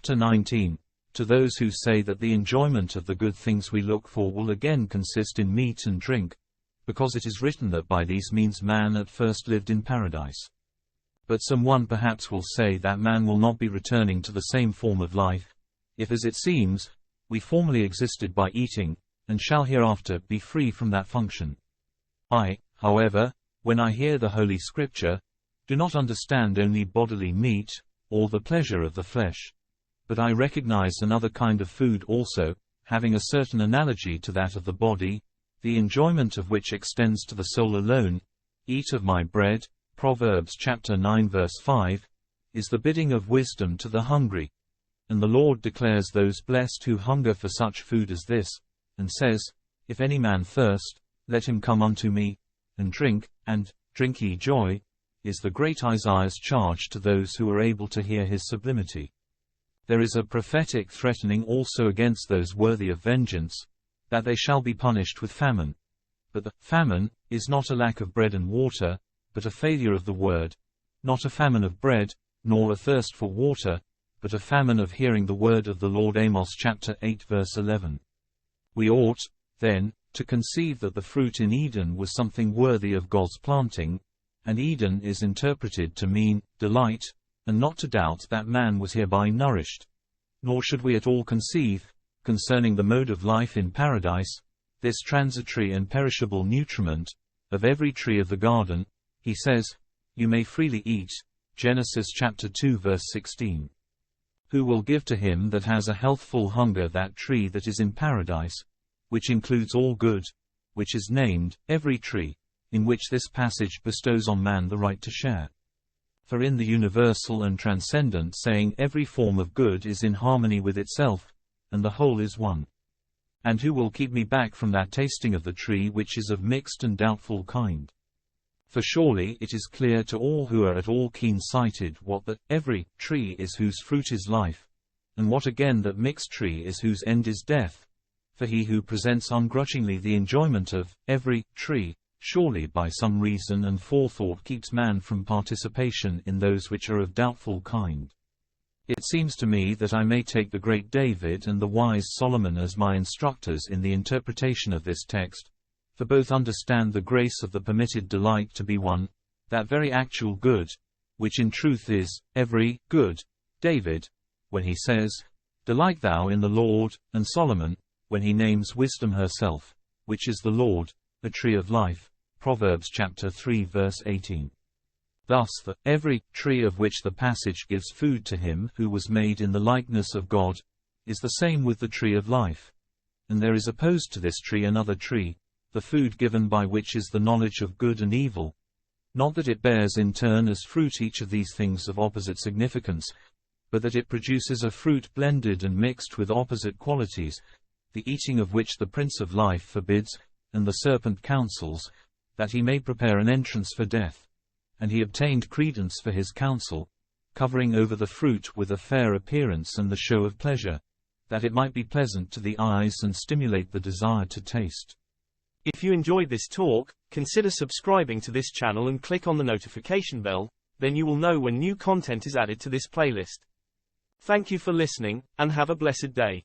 Chapter 19. To those who say that the enjoyment of the good things we look for will again consist in meat and drink, because it is written that by these means man at first lived in paradise. But someone perhaps will say that man will not be returning to the same form of life, if as it seems, we formerly existed by eating, and shall hereafter be free from that function. I, however, when I hear the Holy Scripture, do not understand only bodily meat, or the pleasure of the flesh, but I recognize another kind of food also, having a certain analogy to that of the body, the enjoyment of which extends to the soul alone. Eat of my bread, Proverbs chapter 9 verse 5, is the bidding of wisdom to the hungry. And the Lord declares those blessed who hunger for such food as this, and says, If any man thirst, let him come unto me, and drink ye joy, is the great Isaiah's charge to those who are able to hear his sublimity. There is a prophetic threatening also against those worthy of vengeance, that they shall be punished with famine. But the famine is not a lack of bread and water, but a failure of the word, not a famine of bread, nor a thirst for water, but a famine of hearing the word of the Lord. Amos chapter 8 verse 11. We ought, then, to conceive that the fruit in Eden was something worthy of God's planting, and Eden is interpreted to mean delight, and not to doubt that man was hereby nourished. Nor should we at all conceive, concerning the mode of life in paradise, this transitory and perishable nutriment, of every tree of the garden. He says, You may freely eat, Genesis chapter 2 verse 16. Who will give to him that has a healthful hunger that tree that is in paradise, which includes all good, which is named, every tree, in which this passage bestows on man the right to share. For in the universal and transcendent saying every form of good is in harmony with itself, and the whole is one. And who will keep me back from that tasting of the tree which is of mixed and doubtful kind? For surely it is clear to all who are at all keen-sighted what that every tree is whose fruit is life, and what again that mixed tree is whose end is death. For he who presents ungrudgingly the enjoyment of every tree, surely by some reason and forethought keeps man from participation in those which are of doubtful kind. It seems to me that I may take the great David and the wise Solomon as my instructors in the interpretation of this text, for both understand the grace of the permitted delight to be one, that very actual good, which in truth is every good. David, when he says, Delight thou in the Lord, and Solomon, when he names wisdom herself, which is the Lord, the tree of life. Proverbs chapter 3 verse 18. Thus the every tree of which the passage gives food to him who was made in the likeness of God, is the same with the tree of life. And there is opposed to this tree another tree, the food given by which is the knowledge of good and evil. Not that it bears in turn as fruit each of these things of opposite significance, but that it produces a fruit blended and mixed with opposite qualities, the eating of which the Prince of Life forbids, and the serpent counsels, that he may prepare an entrance for death. And he obtained credence for his counsel, covering over the fruit with a fair appearance and the show of pleasure, that it might be pleasant to the eyes and stimulate the desire to taste. If you enjoyed this talk, consider subscribing to this channel and click on the notification bell, then you will know when new content is added to this playlist. Thank you for listening, and have a blessed day.